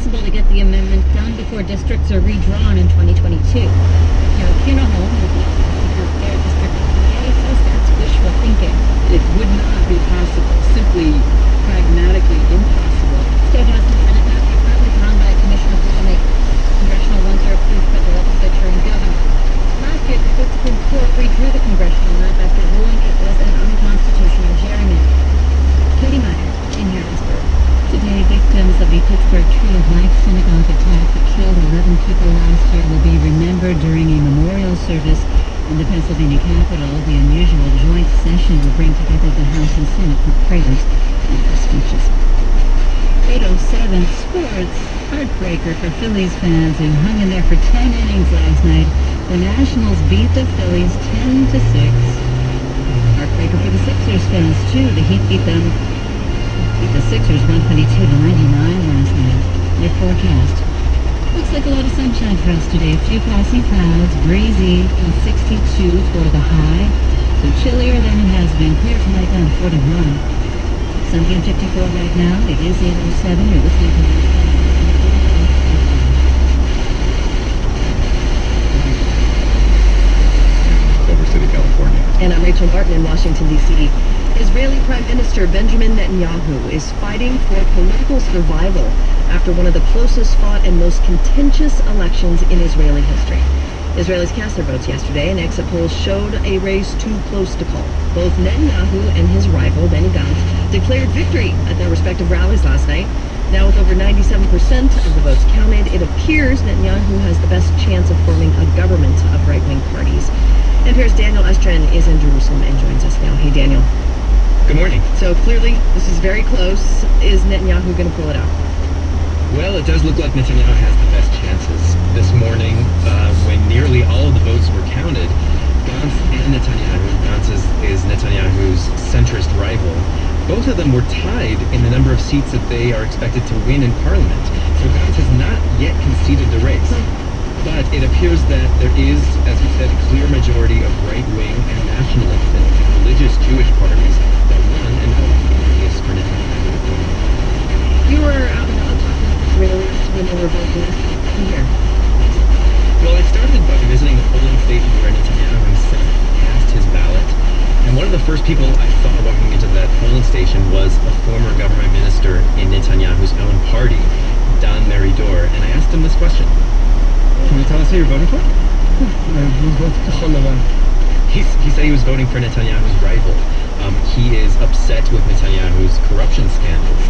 impossible to get the amendment done before districts are redrawn in 2022. Kinaholm, their district PA, says that's wishful thinking. It would not be possible, simply pragmatically impossible. State House and Senate now currently drawn by a commission of lawmakers. Congressional ones are approved by the legislature and governor. Last year, the Supreme Court redrew the congressional map after ruling it was an unconstitutional gerrymander. Katie Meyer in Harrisburg. Today, victims of the Pittsburgh Tree of Life synagogue attack that killed 11 people last year will be remembered during a memorial service in the Pennsylvania Capitol. The unusual joint session will bring together the House and Senate for prayers and for speeches. 8:07 sports. Heartbreaker for Phillies fans who hung in there for 10 innings last night. The Nationals beat the Phillies 10-6. Heartbreaker for the Sixers fans too. The Heat beat the Sixers 122-99 last night. Your forecast. Looks like a lot of sunshine for us today. A few passing clouds, breezy, and 62 for the high. So chillier than it has been. Clear tonight down to 41. Sunny and 54 right now. It is 8:07. You're listening to Culver City, California. And I'm Rachel Martin in Washington, D.C. Israeli Prime Minister Benjamin Netanyahu is fighting for political survival after one of the closest fought and most contentious elections in Israeli history. Israelis cast their votes yesterday, and exit polls showed a race too close to call. Both Netanyahu and his rival, Benny Gantz, declared victory at their respective rallies last night. Now with over 97% of the votes counted, it appears Netanyahu has the best chance of forming a government of right-wing parties. NPR's Daniel Estrin is in Jerusalem and joins us now. Hey, Daniel. Good morning. So clearly, this is very close. Is Netanyahu going to pull it out? Well, it does look like Netanyahu has the best chances. This morning, when nearly all of the votes were counted, Gantz and Netanyahu, Gantz is Netanyahu's centrist rival, both of them were tied in the number of seats that they are expected to win in parliament. So Gantz has not yet conceded the race. But it appears that there is, as you said, a clear majority of right-wing and nationalist and religious Jewish parties that won and is for Netanyahu. You were out and about talking with Israelis when they were voting here. Well, I started by visiting the polling station where Netanyahu himself cast his ballot. And one of the first people I saw walking into that polling station was a former government minister in Netanyahu's own party, Dan Meridor. And I asked him this question. Can you tell us who you're voting for? He said he was voting for Netanyahu's rival. He is upset with Netanyahu's corruption scandals.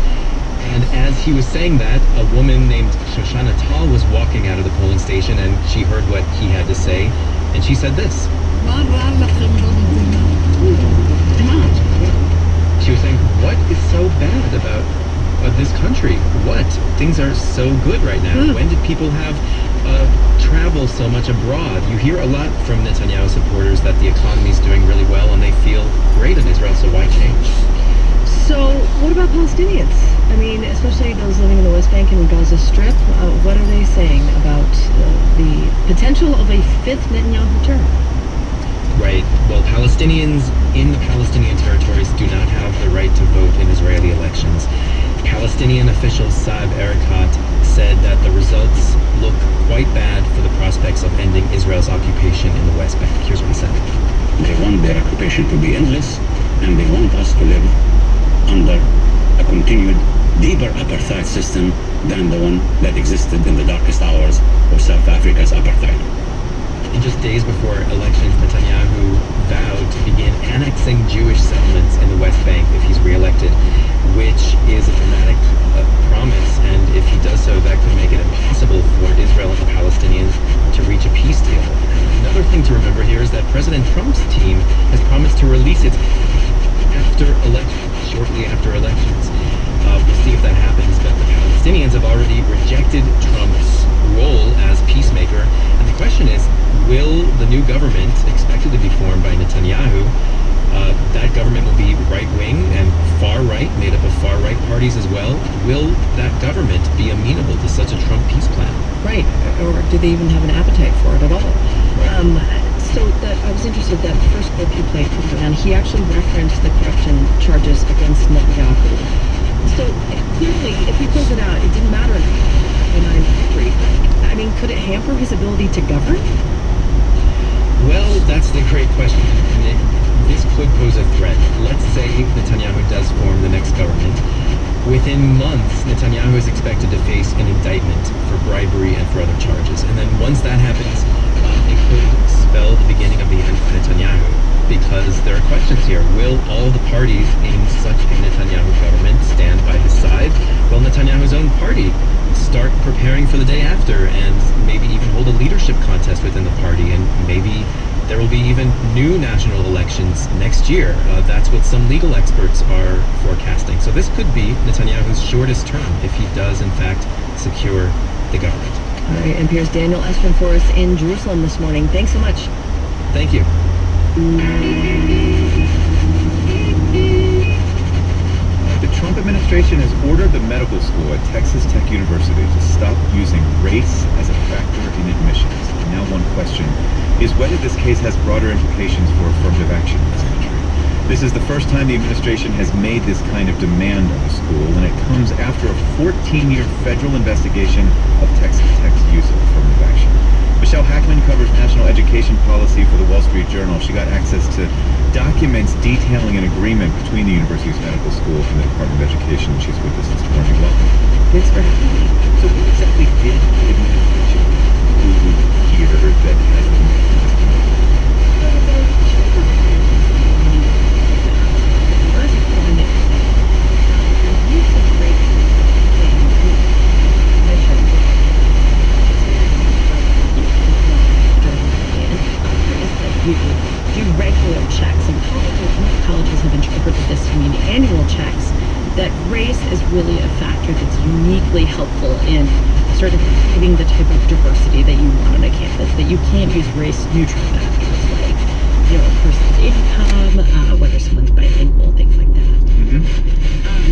And as he was saying that, a woman named Shoshana Tal was walking out of the polling station, and she heard what he had to say, and she said this. She was saying, what is so bad about this country? What? Things are so good right now. When did people have travel so much abroad? You hear a lot from Netanyahu supporters that the economy is doing really well and they feel great in Israel, so why change? So what about Palestinians? I mean, especially those living in the West Bank and Gaza Strip. What are they saying about the potential of a fifth Netanyahu term? Right. Well, Palestinians in the Palestinian territories do not have the right to vote in Israeli elections. Palestinian official Saeb Erekat said that the results look quite bad for the prospects of ending Israel's occupation in the West Bank. Here's what he said. They want their occupation to be endless, and they want us to live under a continued deeper apartheid system than the one that existed in the darkest hours of South Africa's apartheid. And just days before elections, Netanyahu vowed to begin annexing Jewish settlements in the West Bank if he's reelected, which is a dramatic promise, and if he does so, that could make it impossible for Israel and the Palestinians to reach a peace deal. Another thing to remember here is that President Trump's team has promised to release it shortly after elections. We'll see if that happens, but the Palestinians have already rejected Trump's role as peacemaker, and the question is, will the new government expected to be formed by Netanyahu, that government will be right-wing and far-right, made up of far-right parties as well. Will that government be amenable to such a Trump peace plan? Right, or do they even have an appetite for it at all? I was interested that first clip you played from him, and he actually referenced the corruption charges against Netanyahu. So clearly, if he pulls it out, it didn't matter. could it hamper his ability to govern? Well, that's the great question. This could pose a threat. Let's say Netanyahu does form the next government. Within months, Netanyahu is expected to face an indictment for bribery and for other charges. And then once that happens, it could spell the beginning of the end for Netanyahu. Because there are questions here. Will all the parties in such a Netanyahu government stand by his side? Will Netanyahu's own party start preparing for the day after and maybe even hold a leadership contest within the party? And maybe there will be even new national elections next year. That's what some legal experts are forecasting. So this could be Netanyahu's shortest term if he does, in fact, secure the government. All right, NPR's Daniel Estrin for us in Jerusalem this morning. Thanks so much. Thank you. The Trump administration has ordered the medical school at Texas Tech University to stop using race as a factor in admissions. And now one question is whether this case has broader implications for affirmative action in this country. This is the first time the administration has made this kind of demand on the school, and it comes after a 14-year federal investigation of Texas Tech's use of affirmative action. Michelle Hackman covers national education policy for the Wall Street Journal. She got access to documents detailing an agreement between the university's medical school and the Department of Education. She's with us this morning. Welcome. Thanks for having me. So what exactly did the administration do here that has been do regular checks, and colleges have interpreted this to mean annual checks, that race is really a factor that's uniquely helpful in sort of giving the type of diversity that you want on a campus, that you can't use race neutral factors like, you know, a person's income, whether someone's bilingual, things like that.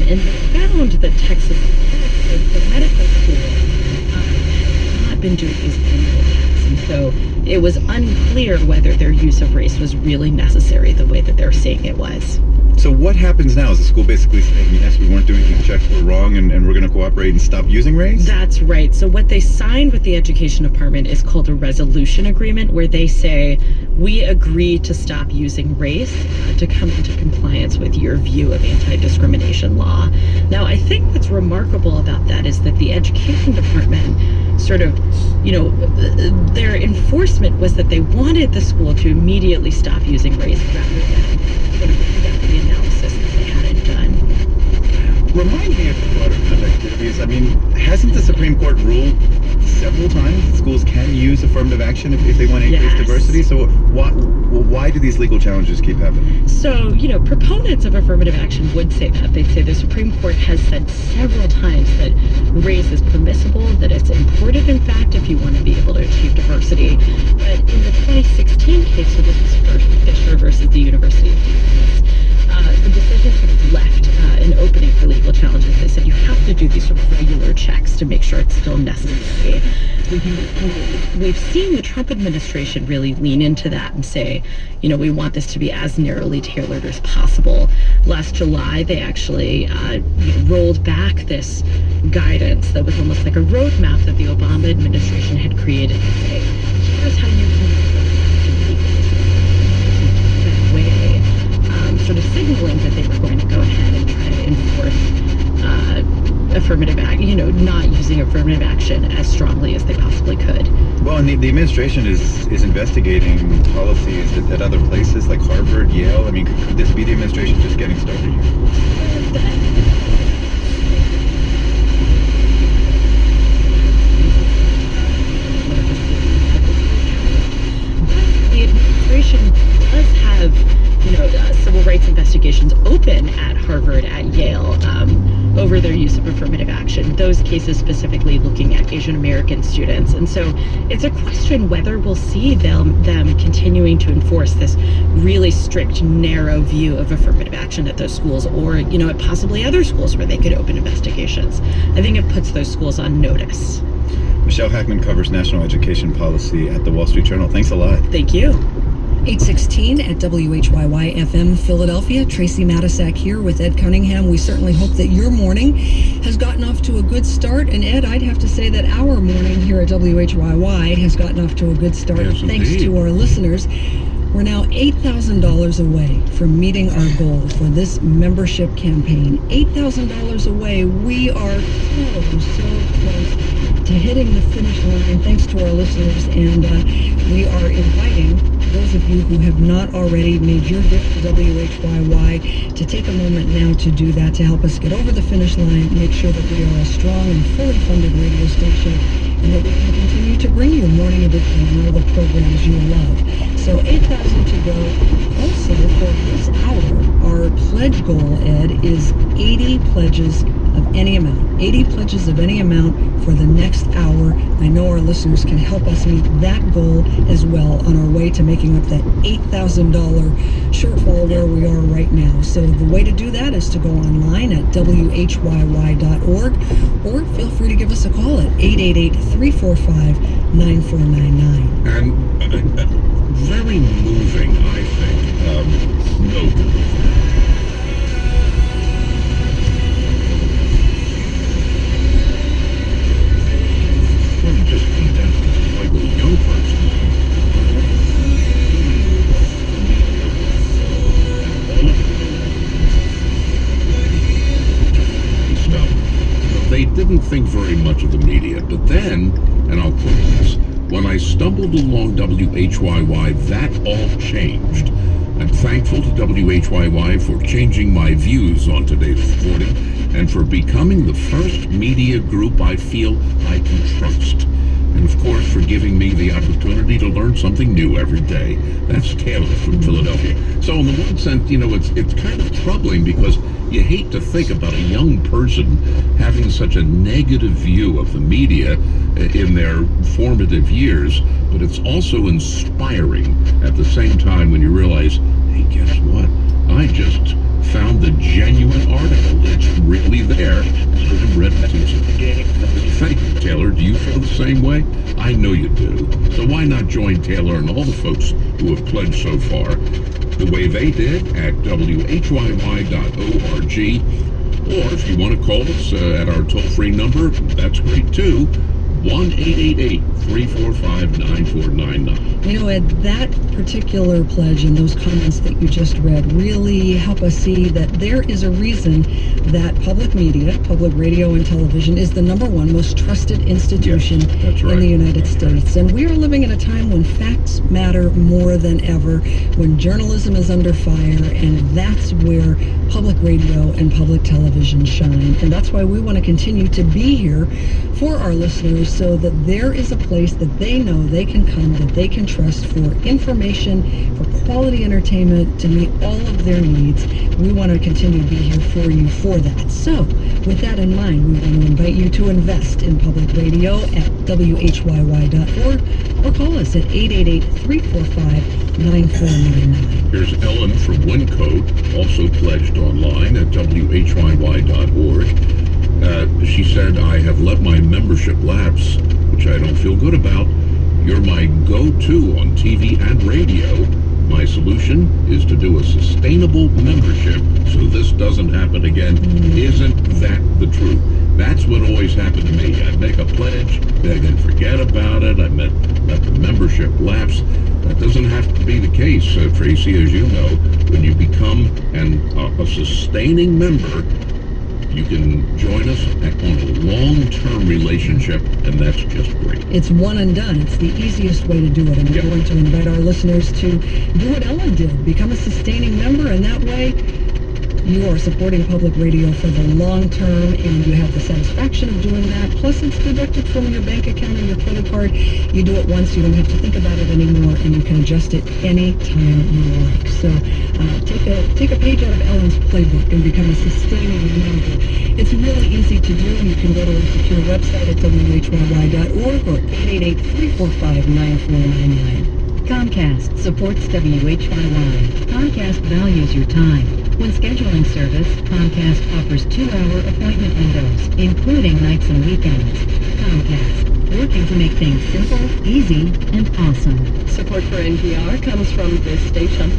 And they found that Texas Tech, the medical school, had not been doing these annual checks, and so it was unclear whether their use of race was really necessary the way that they're saying it was. So what happens now? Is the school basically saying, yes, we weren't doing these checks, we're wrong, and we're going to cooperate and stop using race? That's right. So what they signed with the Education Department is called a resolution agreement, where they say, we agree to stop using race to come into compliance with your view of anti-discrimination law. Now, I think what's remarkable about that is that the Education Department sort of, you know, their enforcement was that they wanted the school to immediately stop using race rather than sort of conduct the analysis that they hadn't done. Remind me of the broader conduct. I mean, hasn't the Supreme Court ruled several times that schools can use affirmative action if they want to increase diversity? So why do these legal challenges keep happening? So, you know, proponents of affirmative action would say that. They'd say the Supreme Court has said several times that race is permissible, that it's important, in fact, if you want to be able to achieve diversity. But in the 2016 case, so this is Fisher versus the University of Texas, the decision sort of left an opening for legal challenges. They said you have to do these sort of regular checks to make sure it's still necessary. We've seen the Trump administration really lean into that and say, you know, we want this to be as narrowly tailored as possible. Last July, they actually rolled back this guidance that was almost like a roadmap that the Obama administration had created to say, here's how you can sort of signaling that they were going to go ahead and try to enforce affirmative action, you know, not using affirmative action as strongly as they possibly could. Well, and the administration is investigating policies at other places like Harvard, Yale. I mean, could this be the administration just getting started here? The administration does have, you know, civil rights investigations open at Harvard, at Yale, over their use of affirmative action. Those cases specifically looking at Asian American students. And so it's a question whether we'll see them continuing to enforce this really strict, narrow view of affirmative action at those schools, or, you know, at possibly other schools where they could open investigations. I think it puts those schools on notice. Michelle Hackman covers national education policy at the Wall Street Journal. Thanks a lot. Thank you. 8:16 at WHYY FM Philadelphia. Tracy Matisak here with Ed Cunningham. We certainly hope that your morning has gotten off to a good start. And Ed, I'd have to say that our morning here at WHYY has gotten off to a good start. Yes, thanks indeed. to our listeners. We're now $8,000 away from meeting our goal for this membership campaign. $8,000 away. We are so close to hitting the finish line thanks to our listeners. And we are inviting those of you who have not already made your gift to WHYY to take a moment now to do that, to help us get over the finish line, make sure that we are a strong and fully funded radio station, and that we can continue to bring you Morning Edition and all the programs you love. So 8,000 to go. Also, for this hour, our pledge goal, Ed, is 80 pledges of any amount. 80 pledges of any amount for the next hour. I know our listeners can help us meet that goal as well on our way to making up that $8,000 shortfall where we are right now. So the way to do that is to go online at WHYY.org, or feel free to give us a call at 888-345-9499. And very moving, I think. Note. Just condensed like a young person. They didn't think very much of the media, but then, and I'll quote this, when I stumbled along WHYY, that all changed. I'm thankful to WHYY for changing my views on today's reporting and for becoming the first media group I feel I can trust. And of course, for giving me the opportunity to learn something new every day. That's Taylor from Philadelphia. So in the one sense, it's kind of troubling because you hate to think about a young person having such a negative view of the media in their formative years, but it's also inspiring at the same time when you realize, hey, guess what? I just found the genuine article. It's really there. Thank you, Taylor. Do you feel the same way? I know you do. So why not join Taylor and all the folks who have pledged so far the way they did at WHYY.org. Or if you want to call us at our toll-free number, that's great too. 1-888-345-9499. You know, Ed, that particular pledge and those comments that you just read really help us see that there is a reason that public media, public radio and television, is the number one most trusted institution That's right. in the United States. And we are living in a time when facts matter more than ever, when journalism is under fire, and that's where public radio and public television shine. And that's why we want to continue to be here for our listeners, so that there is a place that they know they can come, that they can trust for information, for quality entertainment, to meet all of their needs. We want to continue to be here for you for that. So, with that in mind, we want to invite you to invest in public radio at WHYY.org, or call us at 888-345-9499. Here's Ellen from Wyncote, also pledged online at WHYY.org. She said, I have let my membership lapse, which I don't feel good about. You're my go-to on TV and radio. My solution is to do a sustainable membership so this doesn't happen again. Isn't that the truth? That's what always happened to me. I'd make a pledge, then forget about it. I let the membership lapse. That doesn't have to be the case, Tracy, as you know. When you become a sustaining member, you can join us on a long-term relationship, and that's just great. It's one and done. It's the easiest way to do it. And we're going to invite our listeners to do what Ellen did, become a sustaining member, and that way you are supporting public radio for the long term, and you have the satisfaction of doing that. Plus, it's deducted from your bank account or your credit card. You do it once, you don't have to think about it anymore, and you can adjust it any time you like. So take a page out of Ellen's playbook and become a sustaining member. It's really easy to do. You can go to a secure website at WHYY.org or 888-345-9499. Comcast supports WHYY. Comcast values your time. When scheduling service, Comcast offers 2-hour appointment windows, including nights and weekends. Comcast. working to make things simple, easy, and awesome. Support for NPR comes from this station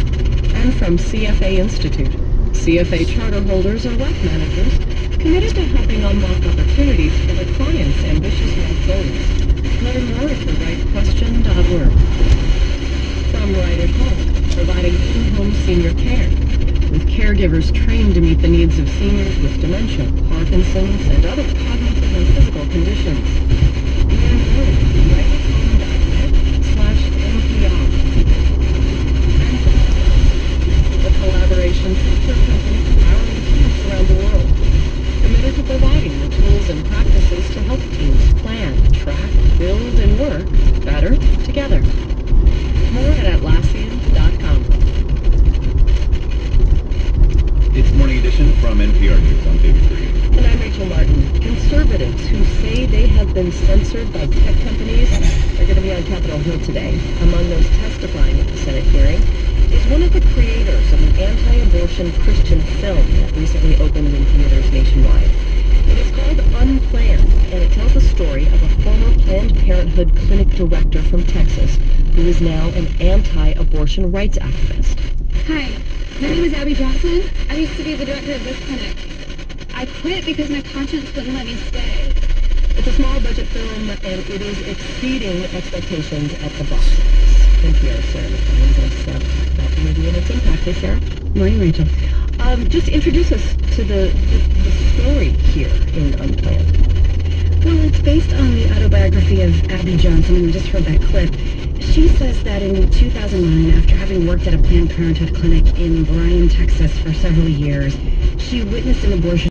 and from CFA Institute. CFA charter holders are wealth managers committed to helping unlock opportunities for their clients' ambitious wealth goals. Learn more at therightquestion.org. From Ryder Health, providing in-home senior care, with caregivers trained to meet the needs of seniors with dementia, Parkinson's, and other cognitive and physical conditions. Learn more at ryderhome.net/NPR. A collaboration software company empowering teams around the world, committed to providing the tools and practices to help teams plan, track, build, and work better together. More at Atlassian.com. It's Morning Edition from NPR News. I'm David Green. And I'm Rachel Martin. Conservatives who say they have been censored by tech companies are going to be on Capitol Hill today. Among those testifying at the Senate hearing is one of the creators of an anti-abortion Christian film that recently opened in theaters nationwide. It is called Unplanned, and it tells the story of a former Planned Parenthood clinic director from Texas who is now an anti-abortion rights activist. Hi, my name is Abby Johnson. I used to be the director of this clinic. I quit because my conscience wouldn't let me stay. It's a small budget film, and it is exceeding expectations at the box office. NPR's Sarah McClellan is about the movie and its impact. Hey, Sarah. Morning, Rachel. Just introduce us to the story here in Unplanned. Well, it's based on the autobiography of Abby Johnson, and we just heard that clip. She says that in 2009, after having worked at a Planned Parenthood clinic in Bryan, Texas for several years, she witnessed an abortion